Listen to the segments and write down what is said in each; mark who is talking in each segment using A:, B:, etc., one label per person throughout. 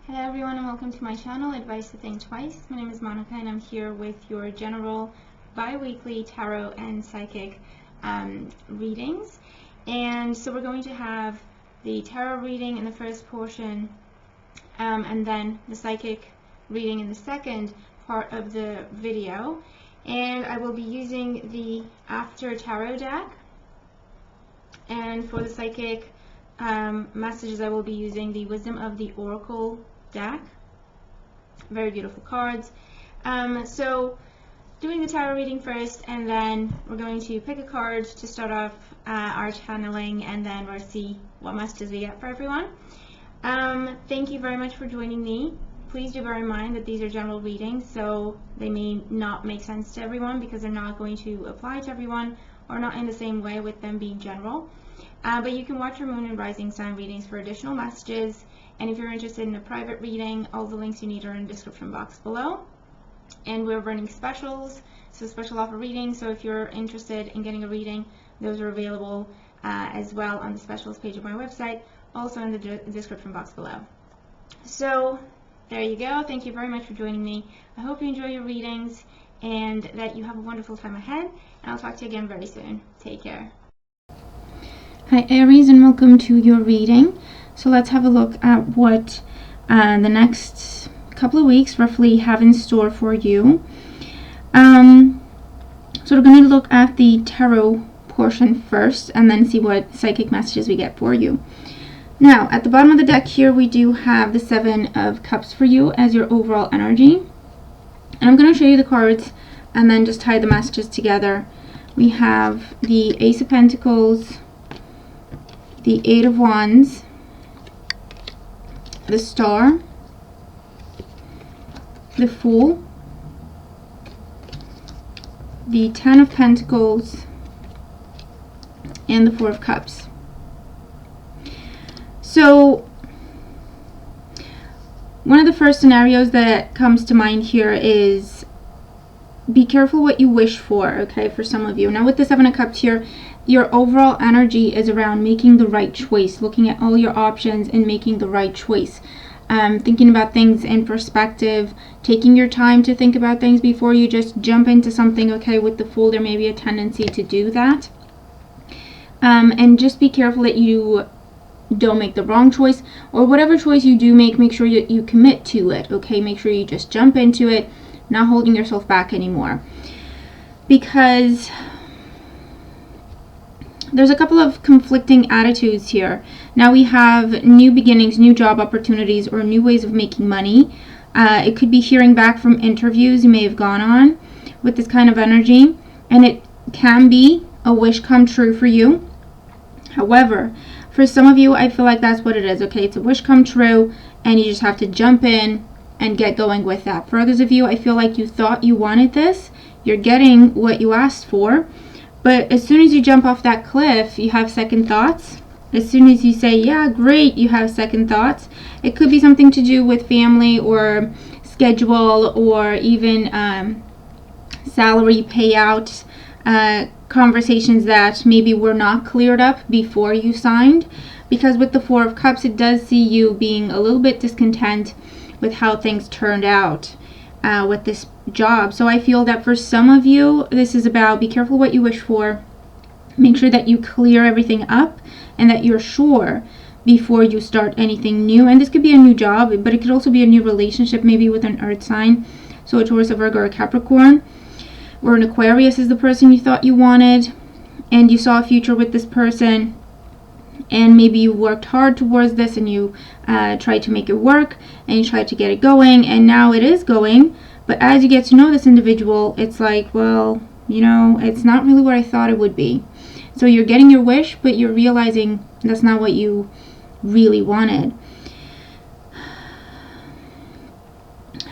A: Hello everyone and welcome to my channel, Advice to Think Twice. My name is Monica and I'm here with your general bi-weekly tarot and psychic readings. And so we're going to have the tarot reading in the first portion and then the psychic reading in the second part of the video. And I will be using the After Tarot deck. And for the psychic messages, I will be using the Wisdom of the Oracle deck. Very beautiful cards. So doing the tarot reading first, and then we're going to pick a card to start off our channeling, and then we'll see what messages we get for everyone. Thank you very much for joining me. Please do bear in mind that these are general readings, so they may not make sense to everyone because they're not going to apply to everyone, or not in the same way with them being general. But you can watch your moon and rising sign readings for additional messages, and if you're interested in a private reading, all the links you need are in the description box below. And we're running specials, so special offer readings, so if you're interested in getting a reading, those are available as well on the specials page of my website, also in the description box below. So there you go. Thank you very much for joining me. I hope you enjoy your readings and that you have a wonderful time ahead, and I'll talk to you again very soon. Take care. Hi Aries, and welcome to your reading. So let's have a look at what the next couple of weeks roughly have in store for you. So we're going to look at the tarot portion first and then see what psychic messages we get for you. Now at the bottom of the deck here we do have the Seven of Cups for you as your overall energy. And I'm going to show you the cards and then just tie the messages together. We have the Ace of Pentacles, the Eight of Wands, the Star, the Fool, the Ten of Pentacles, and the Four of Cups. So one of the first scenarios that comes to mind here is be careful what you wish for, okay, for some of you. Now with the Seven of Cups here, your overall energy is around making the right choice, looking at all your options and making the right choice. Thinking about things in perspective, taking your time to think about things before you just jump into something, okay? With the Fool, there may be a tendency to do that. And just be careful that you don't make the wrong choice, or whatever choice you do make sure you commit to it, okay? Make sure you just jump into it, not holding yourself back anymore. Because there's a couple of conflicting attitudes here. Now we have new beginnings, new job opportunities, or new ways of making money. It could be hearing back from interviews you may have gone on with this kind of energy, and it can be a wish come true for you. However, for some of you, I feel like that's what it is, okay? It's a wish come true, and you just have to jump in and get going with that. For others of you, I feel like you thought you wanted this. You're getting what you asked for. But as soon as you jump off that cliff, you have second thoughts. As soon as you say, yeah, great, you have second thoughts. It could be something to do with family or schedule, or even salary payout conversations that maybe were not cleared up before you signed. Because with the Four of Cups, it does see you being a little bit discontent with how things turned out with this job. So I feel that for some of you, this is about be careful what you wish for. Make sure that you clear everything up and that you're sure before you start anything new. And this could be a new job, but it could also be a new relationship, maybe with an earth sign. So a Taurus, a Virgo, or a Capricorn, or an Aquarius is the person you thought you wanted, and you saw a future with this person, and maybe you worked hard towards this and you tried to make it work and you tried to get it going, and now it is going. But as you get to know this individual, it's like, well, you know, it's not really what I thought it would be. So you're getting your wish, but you're realizing that's not what you really wanted.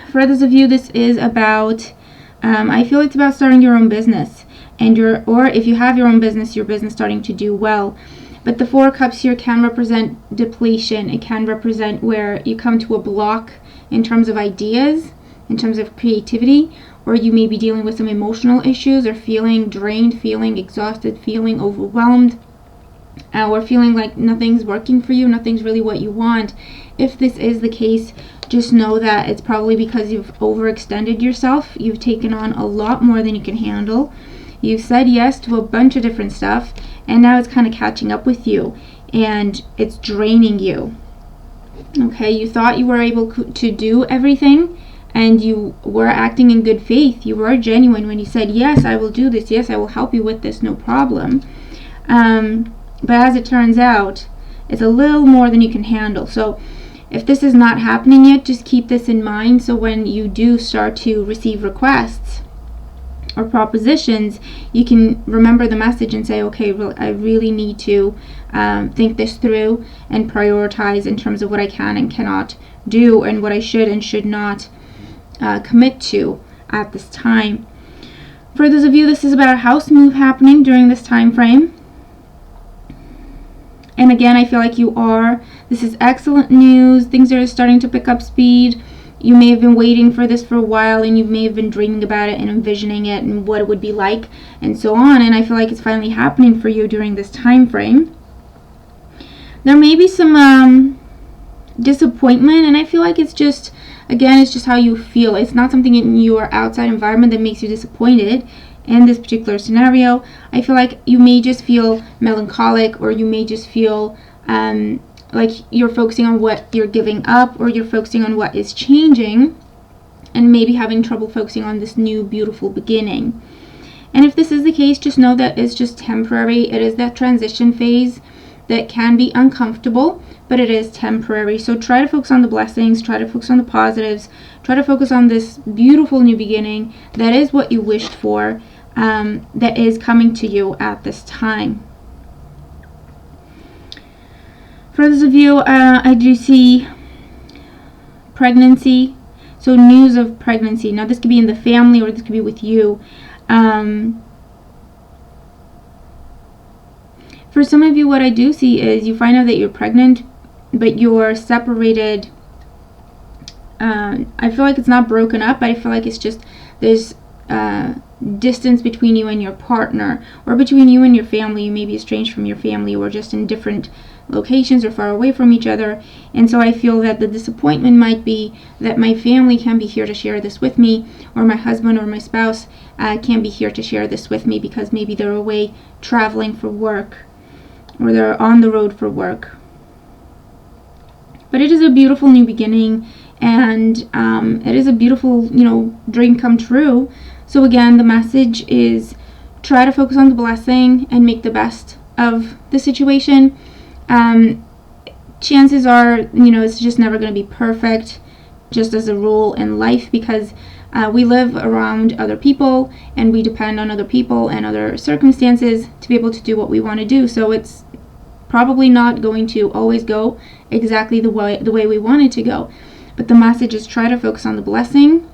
A: For others of you, this is about, I feel it's about starting your own business, and or if you have your own business, your business starting to do well. But the Four of Cups here can represent depletion. It can represent where you come to a block in terms of ideas, in terms of creativity, or you may be dealing with some emotional issues, or feeling drained, feeling exhausted, feeling overwhelmed. or feeling like nothing's working for you, nothing's really what you want. If this is the case, just know that it's probably because you've overextended yourself. You've taken on a lot more than you can handle. You've said yes to a bunch of different stuff, and now it's kind of catching up with you, and it's draining you. Okay, you thought you were able to do everything, and you were acting in good faith. You were genuine when you said, yes, I will do this. Yes, I will help you with this, no problem. But as it turns out, it's a little more than you can handle. So if this is not happening yet, just keep this in mind. So when you do start to receive requests or propositions, you can remember the message and say, okay, well, I really need to think this through and prioritize in terms of what I can and cannot do, and what I should and should not commit to at this time. For those of you, this is about a house move happening during this time frame. And again, I feel like this is excellent news. Things are starting to pick up speed. You may have been waiting for this for a while, and you may have been dreaming about it and envisioning it and what it would be like and so on. And I feel like it's finally happening for you during this time frame. There may be some disappointment, and I feel like it's just how you feel. It's not something in your outside environment that makes you disappointed. In this particular scenario, I feel like you may just feel melancholic, or you may just feel like you're focusing on what you're giving up, or you're focusing on what is changing, and maybe having trouble focusing on this new beautiful beginning. And if this is the case, just know that it's just temporary. It is that transition phase that can be uncomfortable, but it is temporary. So try to focus on the blessings, try to focus on the positives, try to focus on this beautiful new beginning that is what you wished for, that is coming to you at this time. For those of you, I do see pregnancy, so news of pregnancy. Now this could be in the family, or this could be with you. For some of you, what I do see is you find out that you're pregnant, but you're separated. I feel like it's not broken up, but I feel like it's just there's distance between you and your partner, or between you and your family. You may be estranged from your family, or just in different locations or far away from each other. And so I feel that the disappointment might be that my family can be here to share this with me, or my husband or my spouse can't be here to share this with me because maybe they're away traveling for work, or they're on the road for work. But it is a beautiful new beginning, and it is a beautiful, dream come true. So again, the message is try to focus on the blessing and make the best of the situation. Chances are, it's just never going to be perfect, just as a rule in life, because we live around other people, and we depend on other people and other circumstances to be able to do what we want to do. So it's probably not going to always go exactly the way we want it to go. But the message is try to focus on the blessing.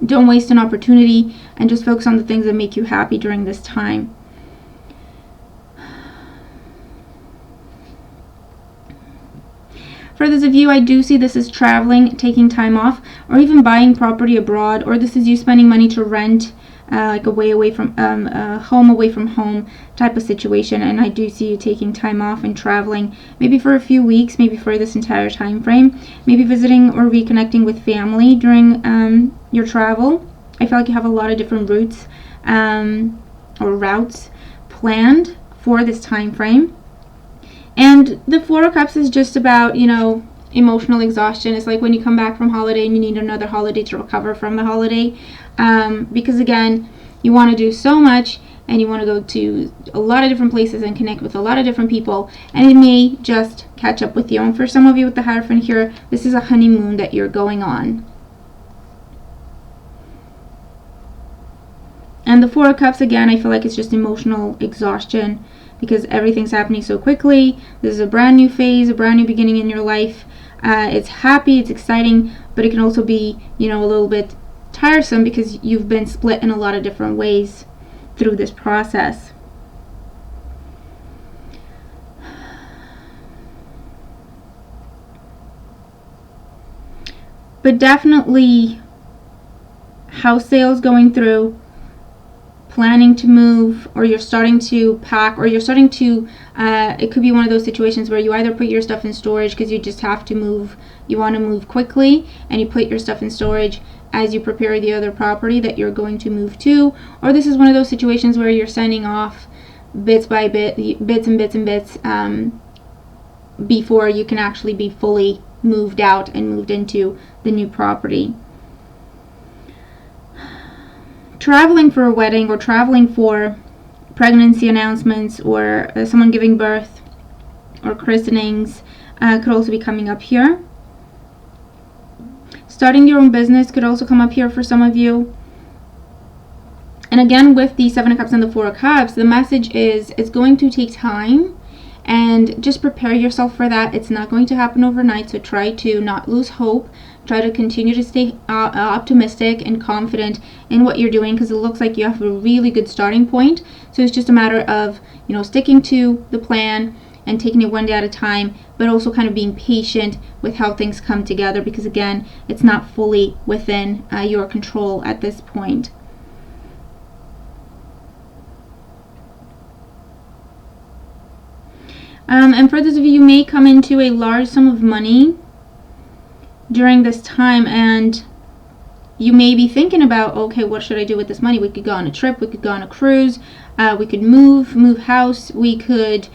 A: Don't waste an opportunity, and just focus on the things that make you happy during this time. For those of you, I do see this as traveling, taking time off, or even buying property abroad, or this is you spending money to rent, like away from home away from home type of situation. And I do see you taking time off and traveling, maybe for a few weeks, maybe for this entire time frame, maybe visiting or reconnecting with family during your travel. I feel like you have a lot of different routes or routes planned for this time frame. And the Four of Cups is just about, emotional exhaustion. It's like when you come back from holiday and you need another holiday to recover from the holiday. Because again, you want to do so much, and you want to go to a lot of different places and connect with a lot of different people, and it may just catch up with you. And for some of you with the Hierophant here, this is a honeymoon that you're going on. And the Four of Cups, again, I feel like it's just emotional exhaustion, because everything's happening so quickly. This is a brand new phase, a brand new beginning in your life. It's happy, it's exciting, but it can also be, a little bit tiresome, because you've been split in a lot of different ways through this process. But definitely house sales going through, planning to move, or you're starting to pack, or you're starting to, it could be one of those situations where you either put your stuff in storage because you just have to move, you want to move quickly, and you put your stuff in storage as you prepare the other property that you're going to move to, or this is one of those situations where you're sending off bits by bit, bits and bits and bits, before you can actually be fully moved out and moved into the new property. Traveling for a wedding, or traveling for pregnancy announcements, or someone giving birth, or christenings, could also be coming up here. Starting your own business could also come up here for some of you. And again, with the 7 of Cups and the 4 of Cups, the message is it's going to take time, and just prepare yourself for that. It's not going to happen overnight, so try to not lose hope. Try to continue to stay optimistic and confident in what you're doing, because it looks like you have a really good starting point. So it's just a matter of, you know, sticking to the plan and taking it one day at a time, but also kind of being patient with how things come together, because again, it's not fully within your control at this point. And for those of you may come into a large sum of money during this time, and you may be thinking about, okay, what should I do with this money? We could go on a trip, we could go on a cruise, we could move house, we could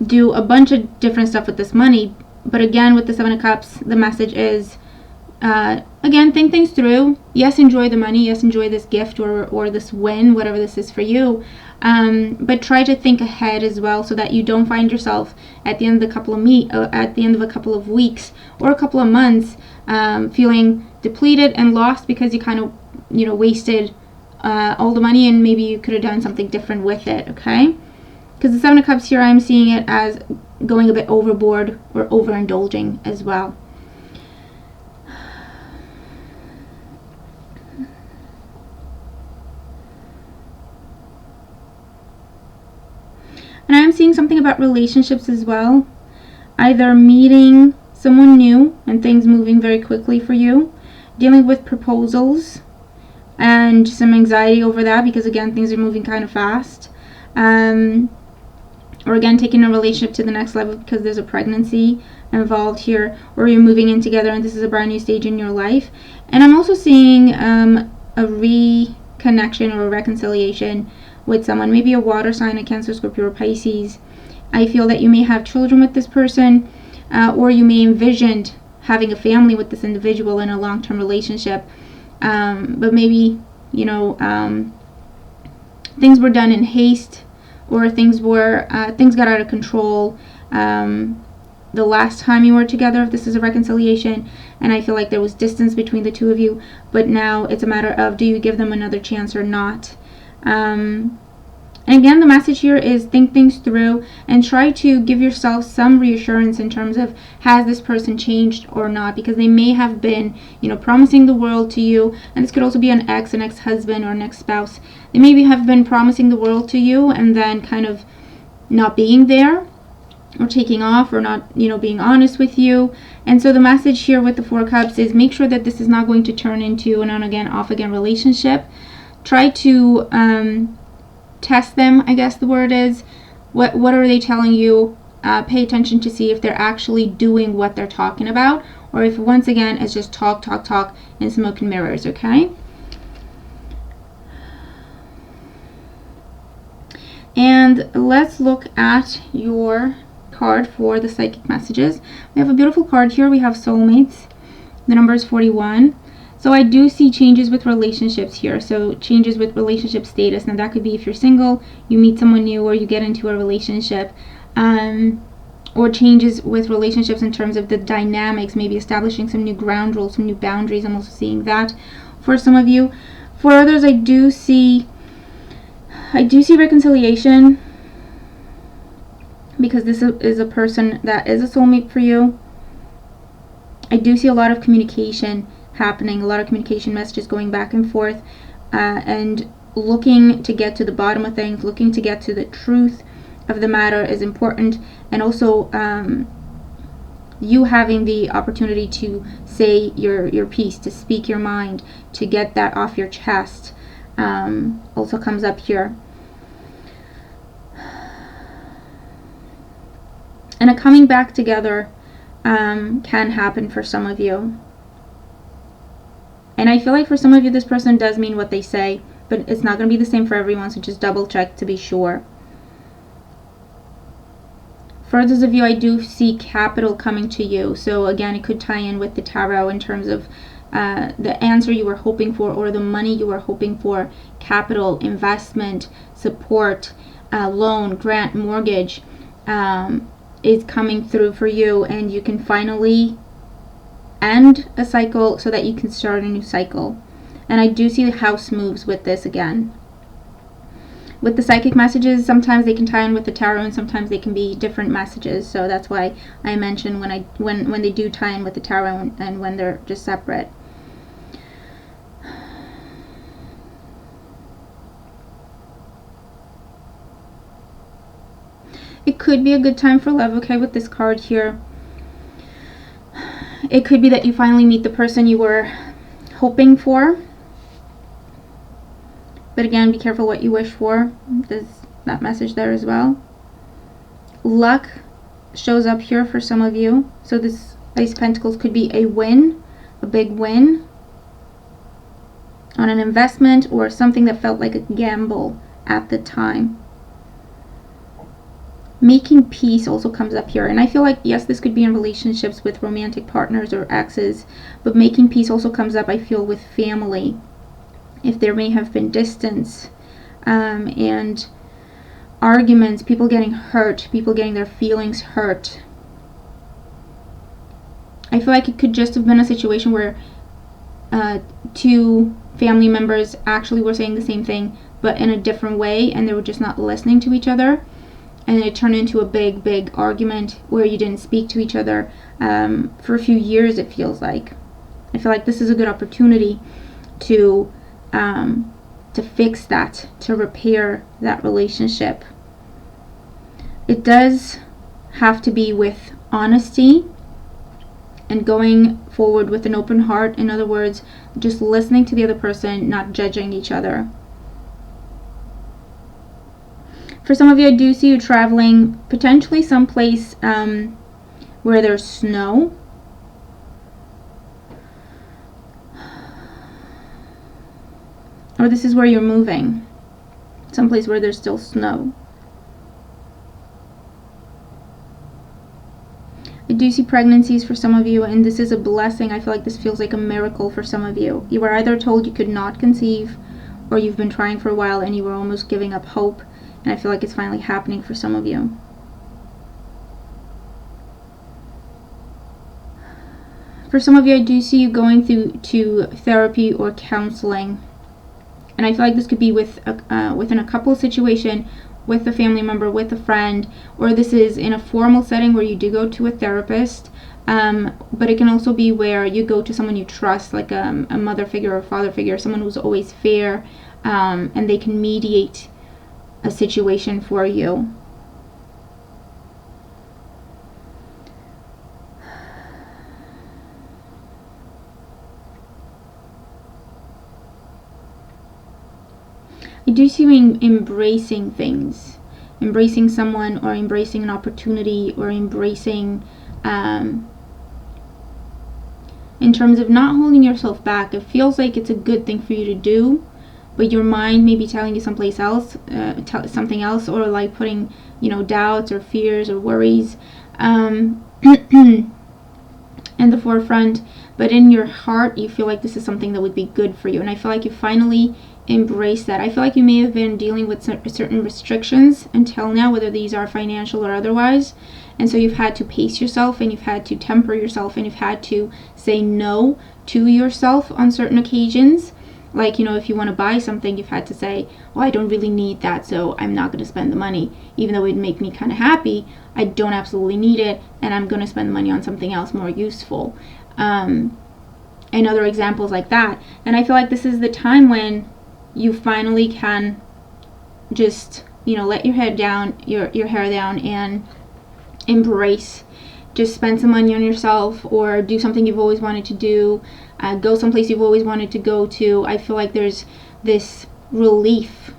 A: do a bunch of different stuff with this money. But again, with the 7 of Cups, the message is, again, think things through. Yes, enjoy the money. Yes, enjoy this gift or this win, whatever this is for you. But try to think ahead as well, so that you don't find yourself at the end of a couple of weeks or a couple of months feeling depleted and lost because you kind of, you know, wasted all the money, and maybe you could have done something different with it. Okay, because the 7 of Cups here, I'm seeing it as going a bit overboard or overindulging as well. And I'm seeing something about relationships as well. Either meeting someone new and things moving very quickly for you, dealing with proposals and some anxiety over that, because again, things are moving kind of fast. Or again, taking a relationship to the next level because there's a pregnancy involved here, or you're moving in together and this is a brand new stage in your life. And I'm also seeing a reconnection or a reconciliation with someone, maybe a water sign, a Cancer, Scorpio, or Pisces. I feel that you may have children with this person, or you may envision having a family with this individual in a long-term relationship. But maybe, you know, things were done in haste, or things got out of control the last time you were together, if this is a reconciliation, and I feel like there was distance between the two of you, but now it's a matter of, do you give them another chance or not? And again, the message here is think things through and try to give yourself some reassurance in terms of, has this person changed or not? Because they may have been, you know, promising the world to you, and this could also be an ex-husband, or an ex-spouse. They maybe have been promising the world to you and then kind of not being there, or taking off, or not, you know, being honest with you. And so the message here with the 4 Cups is, make sure that this is not going to turn into an on-again, off-again relationship. Try to test them, I guess the word is. What are they telling you? Pay attention to see if they're actually doing what they're talking about, or if once again it's just talk and smoke and mirrors. Okay. And let's look at your card for the psychic messages. We have a beautiful card here. We have soulmates. The number is 41. So I do see changes with relationships here. So changes with relationship status. Now that could be if you're single, you meet someone new, or you get into a relationship. Or changes with relationships in terms of the dynamics, maybe establishing some new ground rules, some new boundaries. I'm also seeing that for some of you. For others, I do see reconciliation, because this is a person that is a soulmate for you. I do see a lot of communication happening, a lot of communication messages going back and forth, and looking to get to the bottom of things, looking to get to the truth of the matter is important. And also you having the opportunity to say your piece, to speak your mind, to get that off your chest. also comes up here. And a coming back together can happen for some of you. And I feel like for some of you, this person does mean what they say, but it's not going to be the same for everyone, so just double check to be sure. For those of you, I do see capital coming to you. So again, it could tie in with the tarot in terms of the answer you were hoping for, or the money you were hoping for. Capital, investment, support, loan, grant, mortgage is coming through for you, and you can finally end a cycle so that you can start a new cycle. And I do see the house moves with this again. With the psychic messages, sometimes they can tie in with the tarot, and sometimes they can be different messages. So that's why I mention when they do tie in with the tarot and when they're just separate. It could be a good time for love, okay, with this card here. It could be that you finally meet the person you were hoping for. But again, be careful what you wish for. There's that message there as well. Luck shows up here for some of you. So this Ace of Pentacles could be a win, a big win on an investment or something that felt like a gamble at the time. Making peace also comes up here. And I feel like, yes, this could be in relationships with romantic partners or exes, but making peace also comes up, I feel, with family. If there may have been distance and arguments, people getting hurt, people getting their feelings hurt. I feel like it could just have been a situation where two family members actually were saying the same thing, but in a different way, and they were just not listening to each other. And it turned into a big, big argument where you didn't speak to each other for a few years, it feels like. I feel like this is a good opportunity to fix that, to repair that relationship. It does have to be with honesty and going forward with an open heart. In other words, just listening to the other person, not judging each other. For some of you, I do see you traveling potentially someplace where there's snow. Or this is where you're moving, someplace where there's still snow. I do see pregnancies for some of you, and this is a blessing. I feel like this feels like a miracle for some of you. You were either told you could not conceive, or you've been trying for a while and you were almost giving up hope, and I feel like it's finally happening for some of you. For some of you, I do see you going to therapy or counseling. And I feel like this could be within a couple situation, with a family member, with a friend, or this is in a formal setting where you do go to a therapist. But it can also be where you go to someone you trust, like a mother figure or a father figure, someone who's always fair, and they can mediate a situation for you. I do see you embracing things, embracing someone, or embracing an opportunity, or embracing in terms of not holding yourself back. It feels like it's a good thing for you to do, but your mind may be telling you someplace else, something else, or like putting, doubts or fears or worries in the forefront. But in your heart, you feel like this is something that would be good for you, and I feel like you finally embrace that. I feel like you may have been dealing with certain restrictions until now, whether these are financial or otherwise, and so you've had to pace yourself, and you've had to temper yourself, and you've had to say no to yourself on certain occasions. Like, if you want to buy something, you've had to say, well, I don't really need that, so I'm not going to spend the money. Even though it'd make me kind of happy, I don't absolutely need it, and I'm going to spend the money on something else more useful. And other examples like that. And I feel like this is the time when you finally can just, let your head down, your hair down, and embrace. Just spend some money on yourself, or do something you've always wanted to do. Go someplace you've always wanted to go to. I feel like there's this relief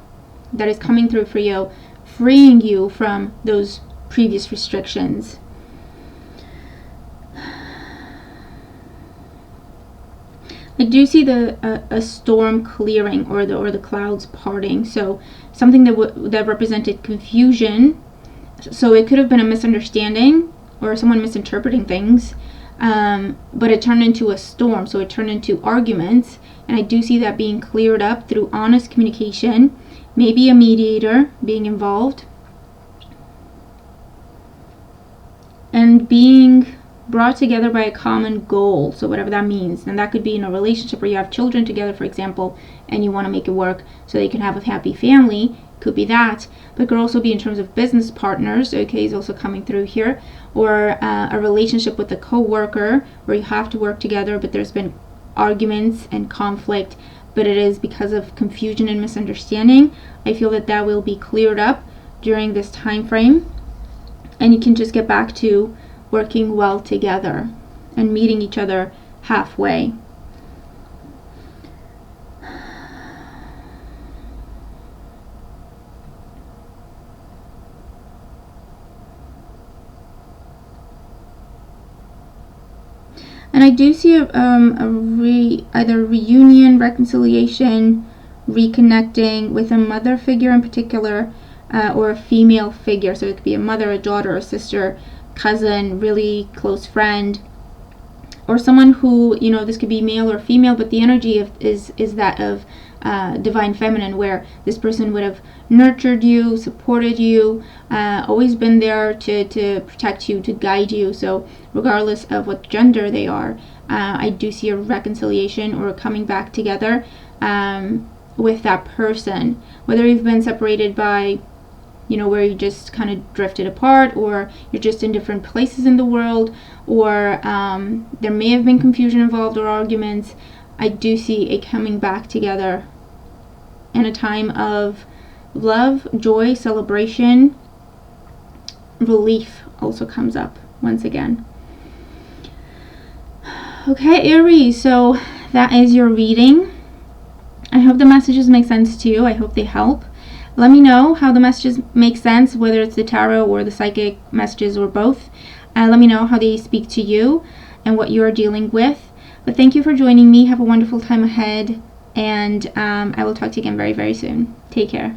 A: that is coming through for you, freeing you from those previous restrictions. I do see a storm clearing, or the clouds parting. So something that represented confusion. So it could have been a misunderstanding or someone misinterpreting things, but it turned into a storm. So it turned into arguments, and I do see that being cleared up through honest communication, maybe a mediator being involved, and being brought together by a common goal. So whatever that means, and that could be in a relationship where you have children together, for example, and you want to make it work so they can have a happy family. Could be that, but it could also be in terms of business partners. Okay, is also coming through here, or a relationship with a co-worker where you have to work together, but there's been arguments and conflict, but it is because of confusion and misunderstanding. I feel that will be cleared up during this time frame, and you can just get back to working well together and meeting each other halfway. And I do see either reunion, reconciliation, reconnecting with a mother figure in particular, or a female figure. So it could be a mother, a daughter, a sister, cousin, really close friend, or someone who, this could be male or female, but the energy is that of divine feminine, where this person would have nurtured you, supported you, always been there to protect you, to guide you. So regardless of what gender they are, I do see a reconciliation or a coming back together with that person, whether you've been separated by where you just kind of drifted apart, or you're just in different places in the world, or there may have been confusion involved or arguments. I do see a coming back together in a time of love, joy, celebration. Relief also comes up once again. Okay, Aries, so that is your reading. I hope the messages make sense to you. I hope they help. Let me know how the messages make sense, whether it's the tarot or the psychic messages or both. Let me know how they speak to you and what you're dealing with. But thank you for joining me. Have a wonderful time ahead, and I will talk to you again very, very soon. Take care.